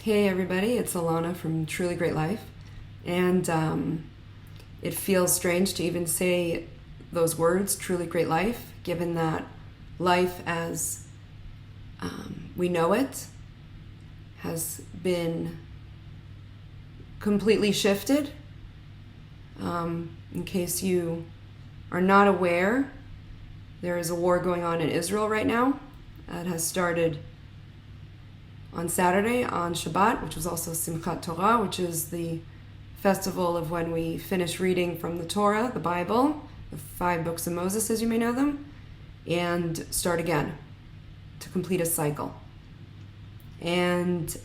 Hey everybody, it's Alana from Truly Great Life, and it feels strange to even say those words, truly great life, given that life as we know it has been completely shifted. In case you are not aware, there is a war going on in Israel right now. It has started on Saturday, on Shabbat, which was also Simchat Torah, which is the festival of when we finish reading from the Torah, the Bible, the 5 books of Moses, as you may know them, and start again to complete a cycle. And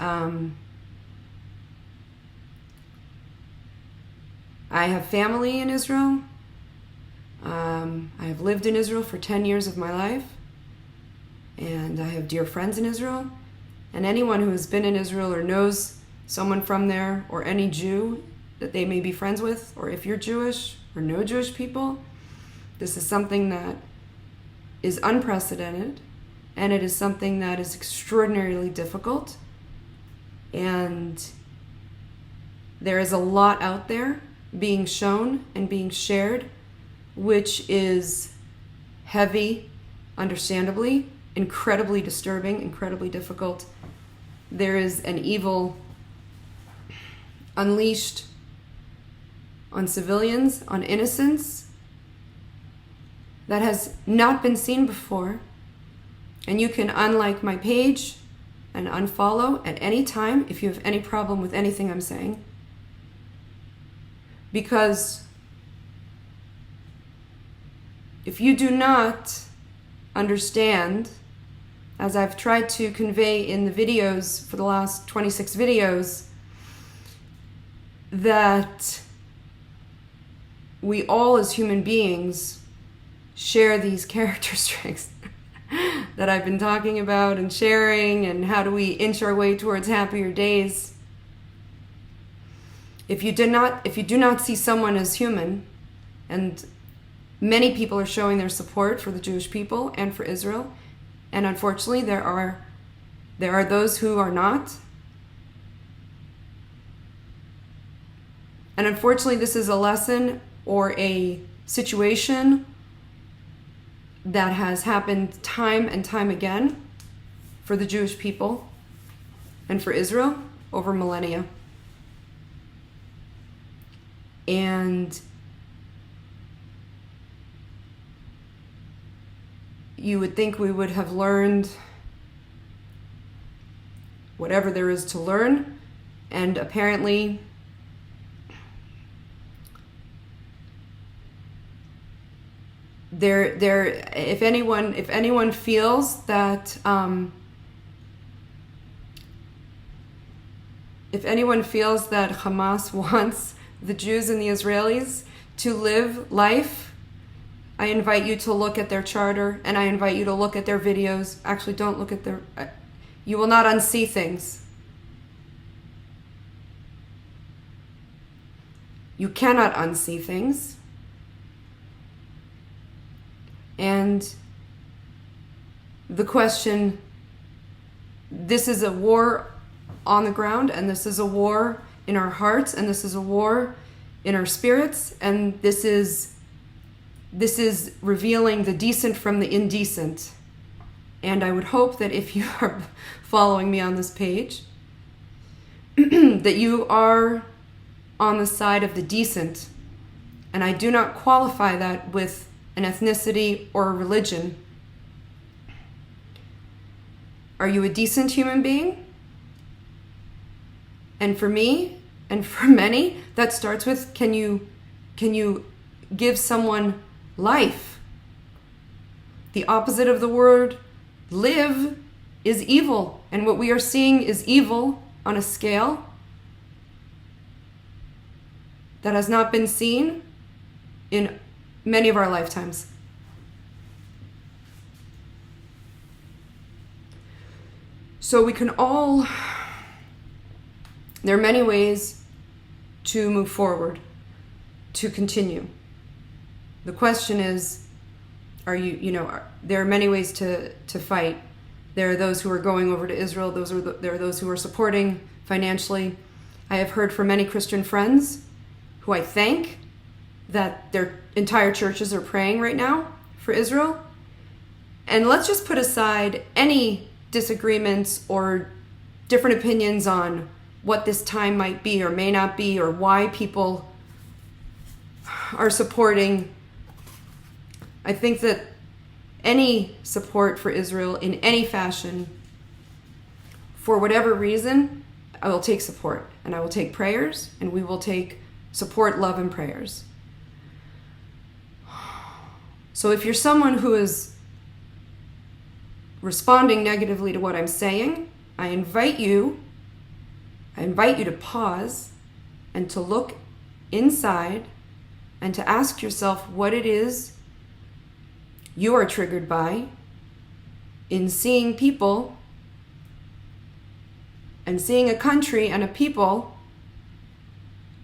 I have family in Israel. I have lived in Israel for 10 years of my life, and I have dear friends in Israel. And anyone who has been in Israel or knows someone from there, or any Jew that they may be friends with, or if you're Jewish or know Jewish people, this is something that is unprecedented, and it is something that is extraordinarily difficult. And there is a lot out there being shown and being shared, which is heavy, understandably, incredibly disturbing, incredibly difficult. There is an evil unleashed on civilians, on innocents, that has not been seen before. And you can unlike my page and unfollow at any time if you have any problem with anything I'm saying. Because if you do not understand, as I've tried to convey in the videos for the last 26 videos, that we all as human beings share these characteristics that I've been talking about and sharing, and how do we inch our way towards happier days. If you do not see someone as human, and many people are showing their support for the Jewish people and for Israel, and unfortunately there are those who are not. And unfortunately this is a lesson or a situation that has happened time and time again for the Jewish people and for Israel over millennia. And you would think we would have learned whatever there is to learn, and apparently if anyone feels that Hamas wants the Jews and the Israelis to live life, I invite you to look at their charter, and I invite you to look at their videos. Actually, don't look at you will not unsee things. You cannot unsee things. And the question, this is a war on the ground, and this is a war in our hearts, and this is a war in our spirits, and this is revealing the decent from the indecent. And I would hope that if you are following me on this page, that you are on the side of the decent. And I do not qualify that with an ethnicity or a religion. Are you a decent human being? And for me, and for many, that starts with, can you give someone life? The opposite of the word live is evil, and what we are seeing is evil on a scale that has not been seen in many of our lifetimes. So we can all, there are many ways to move forward, to continue. The question is, there are many ways to fight. There are those who are going over to Israel. There are those who are supporting financially. I have heard from many Christian friends who I thank that their entire churches are praying right now for Israel. And let's just put aside any disagreements or different opinions on what this time might be or may not be, or why people are supporting. I think that any support for Israel in any fashion, for whatever reason, I will take support, and I will take prayers, and we will take support, love, and prayers. So if you're someone who is responding negatively to what I'm saying, I invite you to pause and to look inside and to ask yourself what it is you are triggered by in seeing people and seeing a country and a people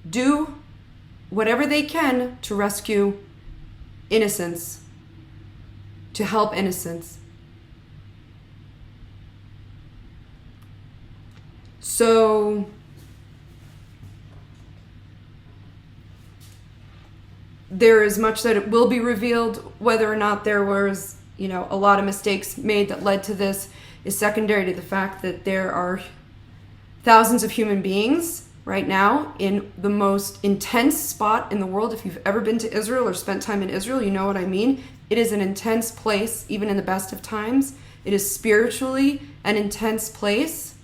do whatever they can to rescue innocence, to help innocence. So there is much that it will be revealed. Whether or not there was, a lot of mistakes made that led to this is secondary to the fact that there are thousands of human beings right now in the most intense spot in the world. If you've ever been to Israel or spent time in Israel, you know what I mean. It is an intense place, even in the best of times. It is spiritually an intense place.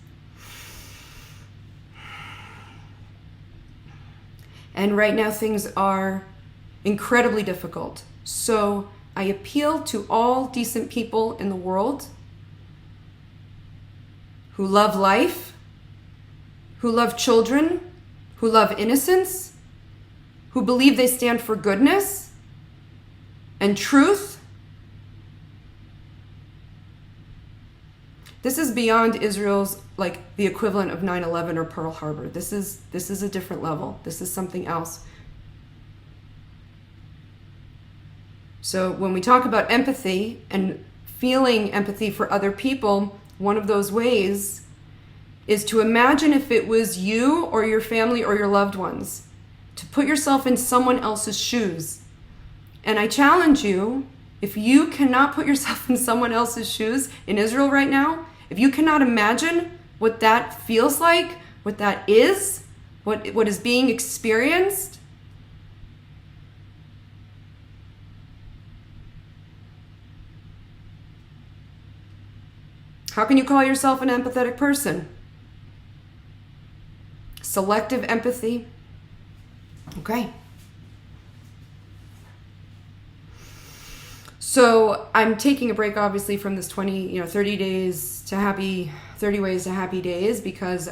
And right now things are incredibly difficult. So I appeal to all decent people in the world who love life, who love children, who love innocence, who believe they stand for goodness and truth. This is beyond Israel's, the equivalent of 9/11 or Pearl Harbor. This is a different level. This is something else. So when we talk about empathy and feeling empathy for other people, one of those ways is to imagine if it was you or your family or your loved ones, to put yourself in someone else's shoes. And I challenge you, if you cannot put yourself in someone else's shoes in Israel right now, if you cannot imagine what that feels like, what that is, what is being experienced, how can you call yourself an empathetic person? Selective empathy. Okay. So I'm taking a break, obviously, from this 30 ways to happy days, because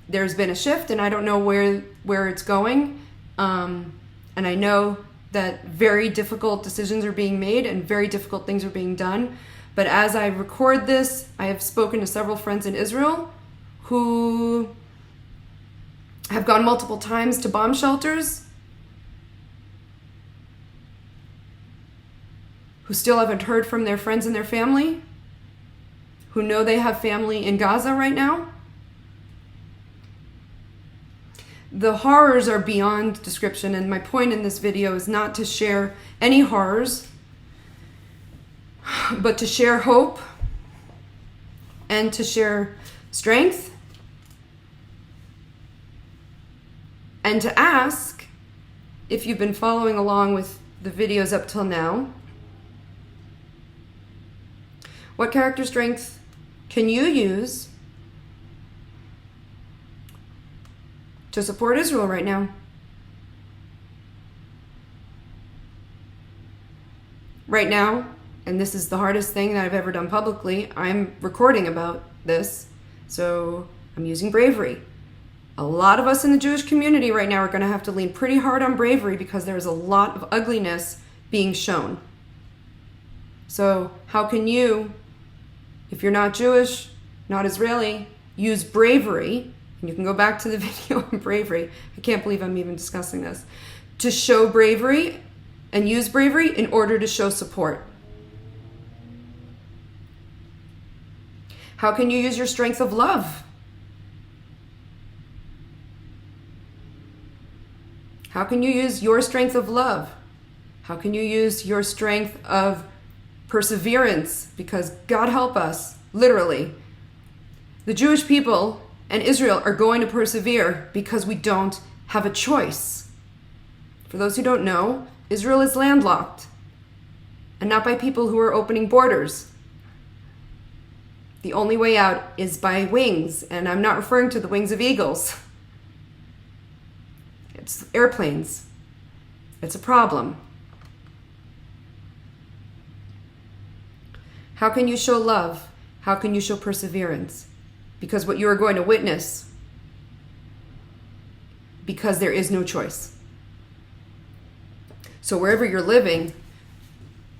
there's been a shift and I don't know where it's going. And I know that very difficult decisions are being made and very difficult things are being done. But as I record this, I have spoken to several friends in Israel who have gone multiple times to bomb shelters, who still haven't heard from their friends and their family, who know they have family in Gaza right now. The horrors are beyond description, and my point in this video is not to share any horrors, but to share hope and to share strength and to ask, if you've been following along with the videos up till now, what character strength can you use to support Israel right now? Right now, and this is the hardest thing that I've ever done publicly, I'm recording about this, so I'm using bravery. A lot of us in the Jewish community right now are going to have to lean pretty hard on bravery because there's a lot of ugliness being shown. So how can you, if you're not Jewish, not Israeli, use bravery, and you can go back to the video on bravery, I can't believe I'm even discussing this, to show bravery and use bravery in order to show support. How can you use your strength of love? How can you use your strength of love? How can you use your strength of perseverance? Because God help us, literally. The Jewish people and Israel are going to persevere because we don't have a choice. For those who don't know, Israel is landlocked, and not by people who are opening borders. The only way out is by wings, and I'm not referring to the wings of eagles. It's airplanes. It's a problem. How can you show love? How can you show perseverance? Because what you are going to witness, because there is no choice. So wherever you're living,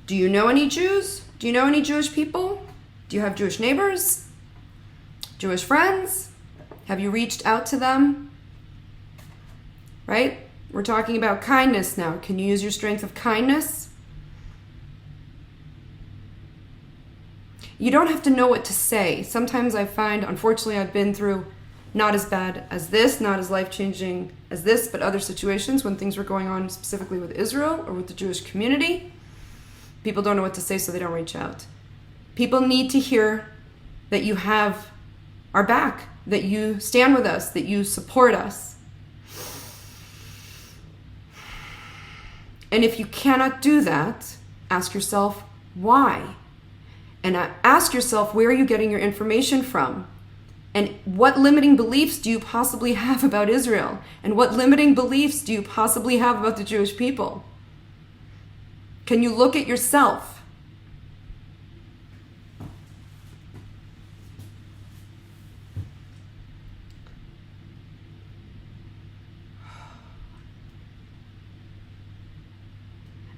do you know any Jews? Do you know any Jewish people? Do you have Jewish neighbors? Jewish friends? Have you reached out to them? Right? We're talking about kindness now. Can you use your strength of kindness? You don't have to know what to say. Sometimes I find, unfortunately, I've been through not as bad as this, not as life-changing as this, but other situations when things were going on specifically with Israel or with the Jewish community. People don't know what to say, so they don't reach out. People need to hear that you have our back, that you stand with us, that you support us. And if you cannot do that, ask yourself why. And ask yourself, where are you getting your information from? And what limiting beliefs do you possibly have about Israel? And what limiting beliefs do you possibly have about the Jewish people? Can you look at yourself?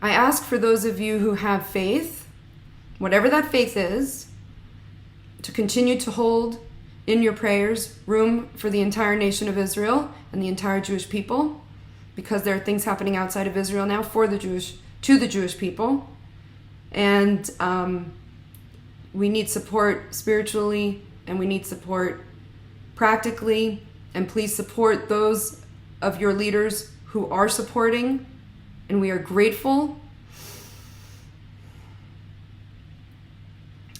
I ask for those of you who have faith, whatever that faith is, to continue to hold in your prayers room for the entire nation of Israel and the entire Jewish people, because there are things happening outside of Israel now to the Jewish people. And we need support spiritually, and we need support practically. And please support those of your leaders who are supporting, and we are grateful.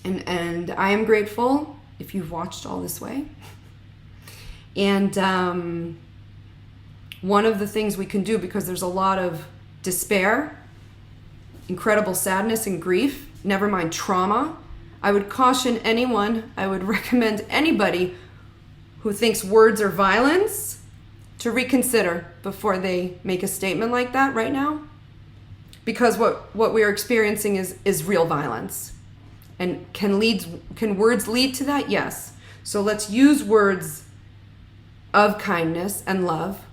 And I am grateful if you've watched all this way. And one of the things we can do, because there's a lot of despair, incredible sadness and grief, never mind trauma, I would caution anyone, I would recommend anybody who thinks words are violence to reconsider before they make a statement like that right now. Because what we are experiencing is real violence. And can words lead to that? Yes. So let's use words of kindness and love.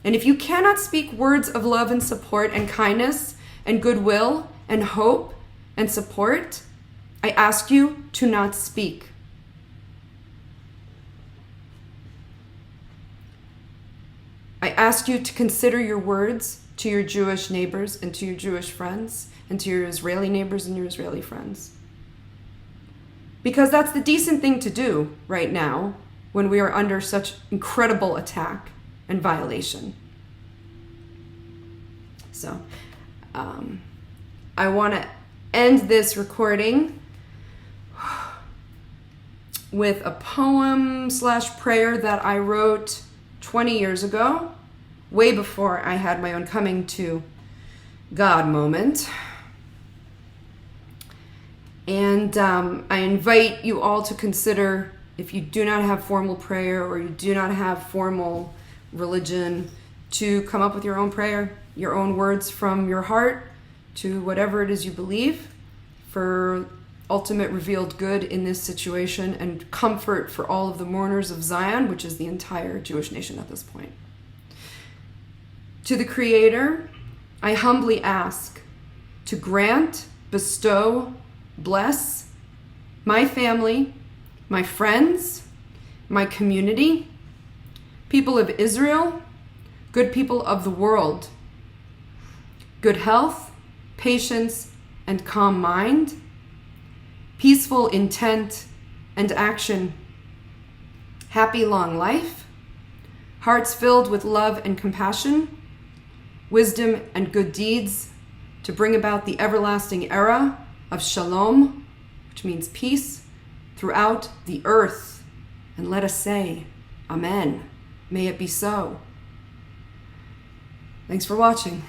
And if you cannot speak words of love and support and kindness and goodwill and hope and support, I ask you to not speak. I ask you to consider your words to your Jewish neighbors and to your Jewish friends and to your Israeli neighbors and your Israeli friends. Because that's the decent thing to do right now when we are under such incredible attack and violation. So, I want to end this recording with a poem/prayer that I wrote 20 years ago, way before I had my own coming to God moment. And I invite you all to consider, if you do not have formal prayer or you do not have formal religion, to come up with your own prayer, your own words from your heart to whatever it is you believe, for ultimate revealed good in this situation and comfort for all of the mourners of Zion, which is the entire Jewish nation at this point. To the Creator, I humbly ask to grant, bestow, bless my family, my friends, my community, people of Israel, good people of the world, good health, patience, and calm mind, peaceful intent, and action. Happy long life, hearts filled with love and compassion, wisdom and good deeds to bring about the everlasting era of shalom, which means peace, throughout the earth. And let us say, Amen. May it be so. Thanks for watching.